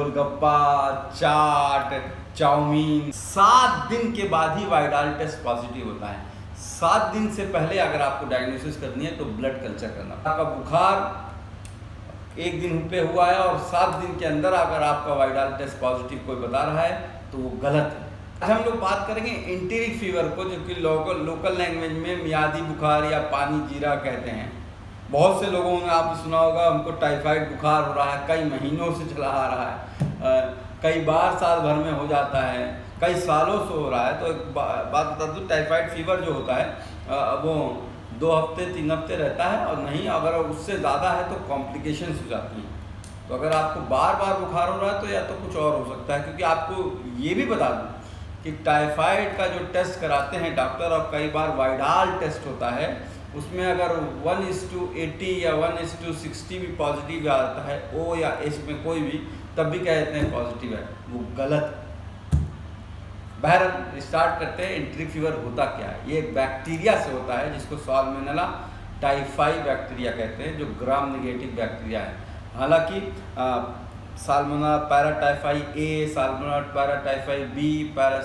गोलगप्पा, चाट, chowmein, 7 दिन के बाद ही वाइडाल टेस्ट पॉजिटिव होता है। 7 दिन से पहले अगर आपको डायग्नोसिस करनी है तो ब्लड कल्चर करना। आपका बुखार 1 दिन पे हुआ है और 7 दिन के अंदर अगर आपका वाइडाल टेस्ट पॉजिटिव कोई बता रहा है तो वो गलत है। आज हम लोग बात करेंगे एंटेरिक फीवर को, जो कि लोकल लैंग्वेज में मियादी बुखार या पानी जीरा कहते हैं। बहुत से लोगों ने आपने सुना होगा हमको टाइफाइड बुखार हो रहा है, कई महीनों से चला आ रहा है, कई बार साल भर में हो जाता है, कई सालों से हो रहा है। तो एक बात बता दूँ, टाइफाइड फीवर जो होता है वो 2 हफ्ते 3 हफ्ते रहता है, और नहीं अगर उससे ज़्यादा है तो कॉम्प्लिकेशंस हो जाती हैं। तो अगर आपको बार बार बुखार हो रहा है तो या तो कुछ और हो सकता है, क्योंकि आपको ये भी बता दूँ कि टाइफाइड का जो टेस्ट कराते हैं डॉक्टर, और कई बार वाइडाल टेस्ट होता है, उसमें अगर 1:80 या 1:60 भी पॉजिटिव आता है, ओ या एच में कोई भी, तब भी कह देते हैं पॉजिटिव है, वो गलत। बहरहाल स्टार्ट करते हैं। एंटेरिक फीवर होता क्या है? ये एक बैक्टीरिया से होता है जिसको साल्मोनेला टाइफाई बैक्टीरिया कहते हैं, जो ग्राम नेगेटिव बैक्टीरिया है। हालांकि साल्मोनेला पैराटाइफाई ए, साल्मोनेला पैराटाइफाई बी,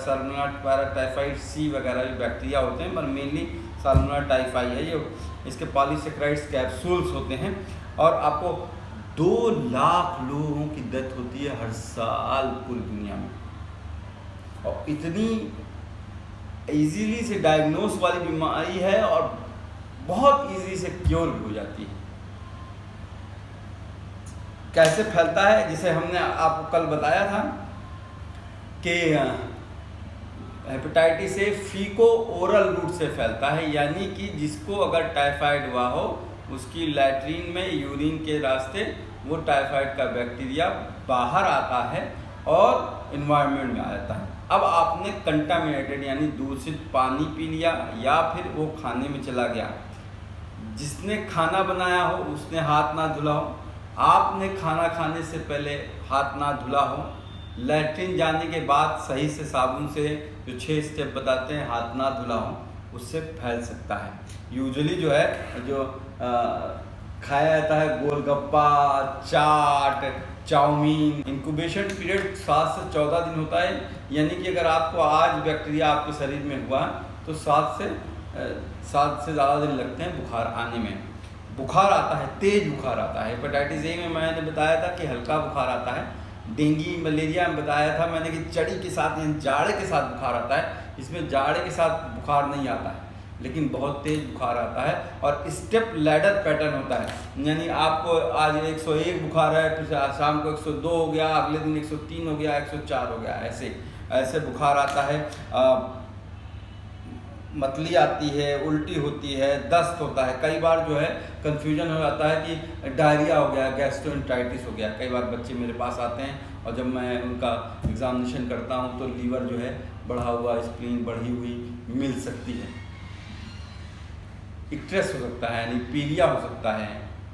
साल्मोनेला पैराटाइफाई सी वगैरह भी बैक्टीरिया होते हैं, पर मेनली साल्मोनेला टाइफाई है। ये इसके पॉलीसेकेराइड्स कैप्सूल्स होते हैं, और आपको 2 लाख लोगों की डेथ होती है हर साल पूरी दुनिया में, और इतनी इजीली से डायग्नोस वाली बीमारी है और बहुत इजी से क्योर भी हो जाती है। कैसे फैलता है? जिसे हमने आपको कल बताया था कि हेपेटाइटिस ए फीको ओरल रूट से फैलता है, यानी कि जिसको अगर टाइफाइड हुआ हो उसकी लैट्रिन में, यूरिन के रास्ते वो टाइफाइड का बैक्टीरिया बाहर आता है और इन्वायरमेंट में आ जाता है। अब आपने कंटामिनेटेड यानी दूषित पानी पी लिया, या फिर वो खाने में चला गया, जिसने खाना बनाया हो उसने हाथ ना धुला हो, आपने खाना खाने से पहले हाथ ना धुला हो, लैट्रिन जाने के बाद सही से साबुन से जो 6 स्टेप बताते हैं हाथ ना धुला हो, उससे फैल सकता है। यूजुअली जो है जो खाया जाता है गोलगप्पा, चाट, चाउमीन, इंक्यूबेशन पीरियड 7 से 14 दिन होता है, यानी कि अगर आपको आज बैक्टीरिया आपके शरीर में हुआ तो 7 से ज़्यादा दिन लगते हैं बुखार आने में। बुखार आता है, तेज बुखार आता है। हेपेटाइटिस ए में मैंने बताया था कि हल्का बुखार आता है। डेंगू मलेरिया में बताया था मैंने कि चढ़ी के साथ यानी जाड़े के साथ बुखार आता है। इसमें जाड़े के साथ बुखार नहीं आता है, लेकिन बहुत तेज बुखार आता है, और स्टेप लैडर पैटर्न होता है, यानी आपको आज 101 बुखार है, फिर शाम को 102 हो गया, अगले दिन 103 हो गया, 104 हो गया, ऐसे बुखार आता है। मतली आती है, उल्टी होती है, दस्त होता है। कई बार जो है कन्फ्यूजन हो जाता है कि डायरिया हो गया, गैस्ट्रोएंटेराइटिस हो गया। कई बार बच्चे मेरे पास आते हैं और जब मैं उनका एग्जामिनेशन करता हूं तो लीवर जो है बढ़ा हुआ, स्प्लीन बढ़ी हुई मिल सकती है, इक्ट्रेस हो सकता है, यानी पीलिया हो सकता है,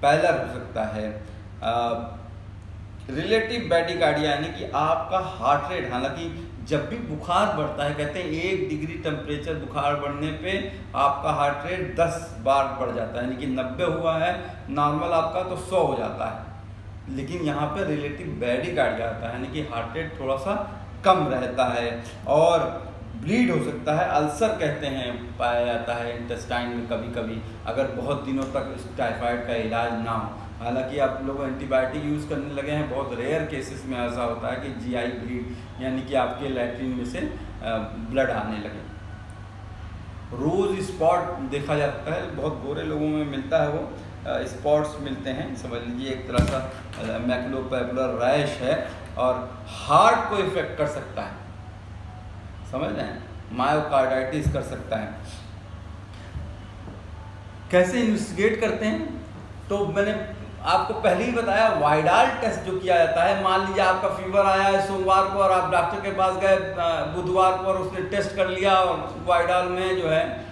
पैलर हो सकता है, रिलेटिव ब्रैडिकार्डिया यानी कि आपका हार्ट रेट। हालांकि जब भी बुखार बढ़ता है, कहते हैं 1 डिग्री टेम्परेचर बुखार बढ़ने पे आपका हार्ट रेट 10 बार बढ़ जाता है, यानी कि 90 हुआ है नॉर्मल आपका तो 100 हो जाता है। लेकिन यहाँ पे रिलेटिव ब्रैडिकार्डिया आता है, यानी कि हार्ट रेट थोड़ा सा कम रहता है, और ब्लीड हो सकता है, अल्सर कहते हैं पाया जाता है इंटेस्टाइन में कभी कभी, अगर बहुत दिनों तक इस टाइफाइड का इलाज ना हो। हालांकि आप लोग एंटीबायोटिक यूज़ करने लगे हैं, बहुत रेयर केसेस में ऐसा होता है कि जीआई ब्लीड, यानी कि आपके लैट्रिन में से ब्लड आने लगे। रोज़ स्पॉट देखा जाता है, बहुत गोरे लोगों में मिलता है, वो स्पॉट्स मिलते हैं, समझ लीजिए एक तरह सा मैक्युलोपैपुलर रैश है, और हार्ट को इफेक्ट कर सकता है, समझ रहे हैं, मायोकार्डाइटिस कर सकता है। कैसे इन्वेस्टिगेट करते हैं? तो मैंने आपको पहले ही बताया, वाइडाल टेस्ट जो किया जाता है। मान लीजिए आपका फीवर आया है सोमवार को और आप डॉक्टर के पास गए बुधवार को, और उसने टेस्ट कर लिया और वाइडाल में जो है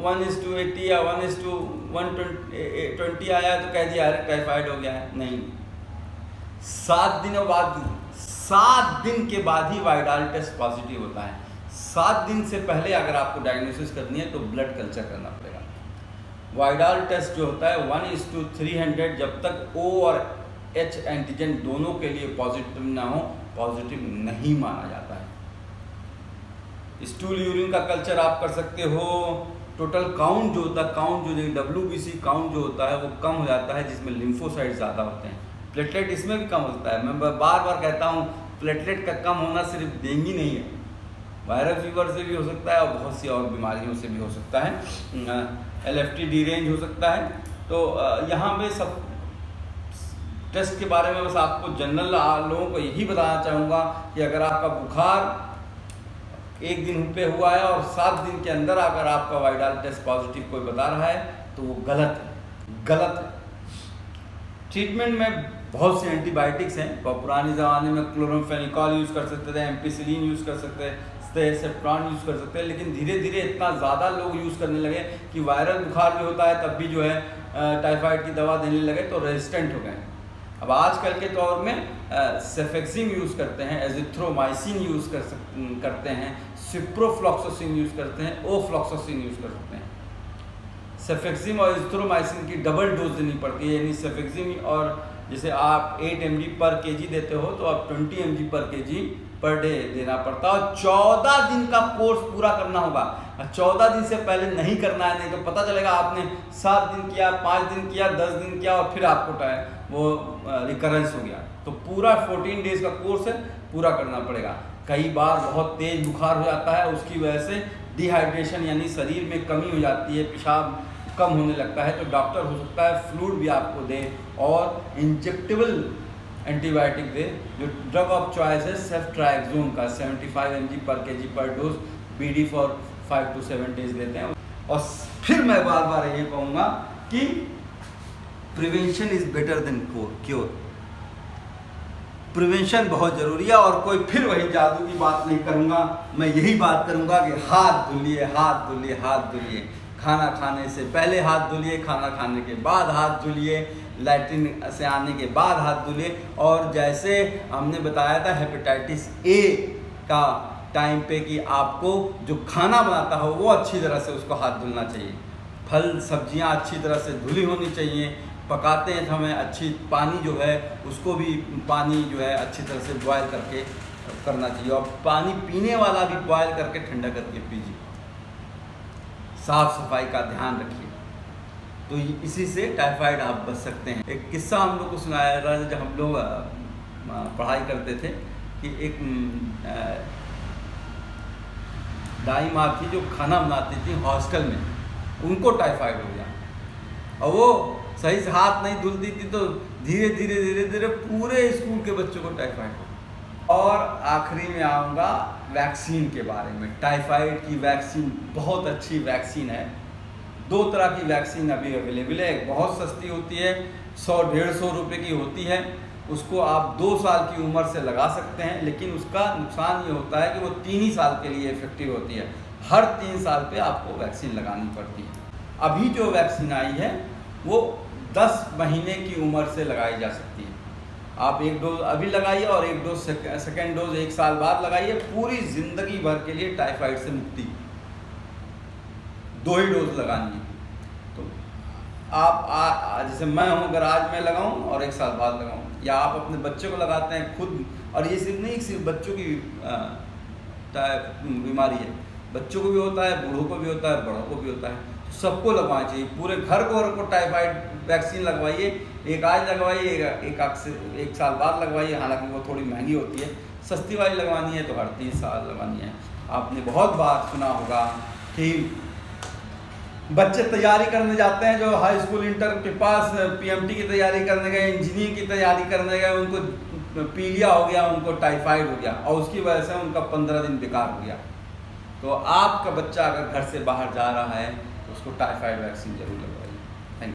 1:80 या 1:120 आया है, तो कह दिया अरे टाइफाइड हो गया है। नहीं, 7 दिन के बाद ही वाइडाल टेस्ट पॉजिटिव होता है। 7 दिन से पहले अगर आपको डायग्नोसिस करनी है तो ब्लड कल्चर करना पड़ेगा। वाइडाल टेस्ट जो होता है 1:300, जब तक O और H एंटीजन दोनों के लिए पॉजिटिव ना हो, पॉजिटिव नहीं माना जाता है। स्टूल यूरिन का कल्चर आप कर सकते हो। टोटल काउंट जो होता है, WBC काउंट जो होता है वो कम हो जाता है, जिसमें लिम्फोसाइट ज़्यादा होते हैं। प्लेटलेट इसमें भी कम होता है। मैं बार बार कहता हूँ, प्लेटलेट का कम होना सिर्फ डेंगू नहीं है, वायरल फीवर से भी हो सकता है और बहुत सी और बीमारियों से भी हो सकता है। LFT डीरेंज हो सकता है। तो यहाँ पे सब टेस्ट के बारे में बस आपको जनरल लोगों को यही बताना चाहूँगा कि अगर आपका बुखार 1 दिन पे हुआ है और 7 दिन के अंदर अगर आपका वाइडाल टेस्ट पॉजिटिव कोई बता रहा है तो वो गलत है। ट्रीटमेंट में बहुत से एंटीबायोटिक्स हैं। पुराने ज़माने में क्लोरामफेनिकॉल यूज़ कर सकते थे, एम्पिसिलिन यूज़ कर सकते थे, सेफ्ट्रॉन यूज़ कर सकते हैं, लेकिन धीरे धीरे इतना ज़्यादा लोग यूज़ करने लगे कि वायरल बुखार भी होता है तब भी जो है टाइफाइड की दवा देने लगे तो रेजिस्टेंट हो गए। अब आजकल के दौर में सेफेक्सिम यूज़ करते हैं, एजिथ्रोमाइसिन यूज़ करते हैं, सिप्रोफ्लॉक्सासिन यूज़ करते हैं, ओफ्लॉक्सासिन यूज़ कर सकते हैं। सेफेक्सिम और एजिथ्रोमाइसिन की डबल डोज देनी पड़ती है, यानी सेफेक्सिम और जैसे आप 8 mg पर kg देते हो तो आप 20 mg पर kg पर डे देना पड़ता है। और 14 दिन का कोर्स पूरा करना होगा। 14 दिन से पहले नहीं करना है, नहीं तो पता चलेगा आपने 7 दिन किया, 5 दिन किया, 10 दिन किया और फिर आपको वो रिकरेंस हो गया। तो पूरा 14 डेज का कोर्स है, पूरा करना पड़ेगा। कई बार बहुत तेज बुखार हो जाता है, उसकी वजह से डिहाइड्रेशन यानी शरीर में कमी हो जाती है, पेशाब कम होने लगता है, तो डॉक्टर हो सकता है फ्लूइड भी आपको दे और इंजेक्टेबल एंटीबायोटिक दे। जो ड्रग ऑफ चॉइस है सेफ्ट्राइक्सोन का 75 mg पर kg पर dose BD for 5 to 7 days देते हैं। और फिर मैं बार बार ये कहूँगा कि prevention is better than cure. Prevention बहुत ज़रूरी है। और कोई फिर वही जादू की बात नहीं करूँगा, मैं यही बात करूँगा कि हाथ धुलिए, हाथ धुलिए, हाथ धुलिए। खाना खाने से पहले हाथ धुलिए, खाना खाने के बाद हाथ धुलिए, लैट्रिन से आने के बाद हाथ धुलिए। और जैसे हमने बताया था हेपेटाइटिस A का टाइम पे कि आपको जो खाना बनाता हो वो अच्छी तरह से उसको हाथ धुलना चाहिए। फल सब्जियां अच्छी तरह से धुली होनी चाहिए। पकाते हैं तो हमें अच्छी पानी जो है उसको भी पानी जो है अच्छी तरह से बॉयल करके करना चाहिए। और पानी पीने वाला भी बॉयल करके ठंडा करके पीजिए। साफ़ सफाई का ध्यान रखिए, तो इसी से टाइफाइड आप बच सकते हैं। एक किस्सा हम लोग को सुनाया था जब हम लोग पढ़ाई करते थे कि एक दाई माँ थी जो खाना बनाती थी हॉस्टल में, उनको टाइफाइड हो गया और वो सही से हाथ नहीं धुलती थी, तो धीरे धीरे पूरे स्कूल के बच्चों को टाइफाइड हो गया। और आखिरी में आऊँगा वैक्सीन के बारे में। टाइफाइड की वैक्सीन बहुत अच्छी वैक्सीन है। 2 तरह की वैक्सीन अभी अवेलेबल है। एक बहुत सस्ती होती है, 100-150 रुपये की होती है। उसको आप 2 साल की उम्र से लगा सकते हैं, लेकिन उसका नुकसान ये होता है कि वो 3 ही साल के लिए इफेक्टिव होती है। हर 3 साल पे आपको वैक्सीन लगानी पड़ती है। अभी जो वैक्सीन आई है वो 10 महीने की उम्र से लगाई जा सकती है। आप 1 डोज अभी लगाइए और 1 डोज सेकेंड डोज 1 साल बाद लगाइए। पूरी ज़िंदगी भर के लिए टाइफाइड से मुक्ति। 2 ही डोज लगानी है। तो आप जैसे मैं हूँ, अगर आज मैं लगाऊँ और 1 साल बाद लगाऊँ, या आप अपने बच्चे को लगाते हैं खुद। और ये सिर्फ नहीं, सिर्फ बच्चों की बीमारी है, बच्चों को भी होता है, बूढ़ों को भी होता है, बड़ों को भी होता है। सबको लगवाना चाहिए। पूरे घर को टाइफाइड वैक्सीन लगवाइए। एक आज लगवाइए, एक साल बाद लगवाइए। हालांकि वो थोड़ी महंगी होती है, सस्ती वाली लगवानी है तो हर 3 साल लगवानी है। आपने बहुत बार सुना होगा कि बच्चे तैयारी करने जाते हैं, जो हाई स्कूल इंटर के पास PMT की तैयारी करने गए, इंजीनियरिंग की तैयारी करने गए, उनको पीलिया हो गया, उनको टाइफाइड हो गया और उसकी वजह से उनका 15 दिन बेकार हो गया। तो आपका बच्चा अगर घर से बाहर जा रहा है तो उसको टाइफाइड वैक्सीन जरूर लगवाइए।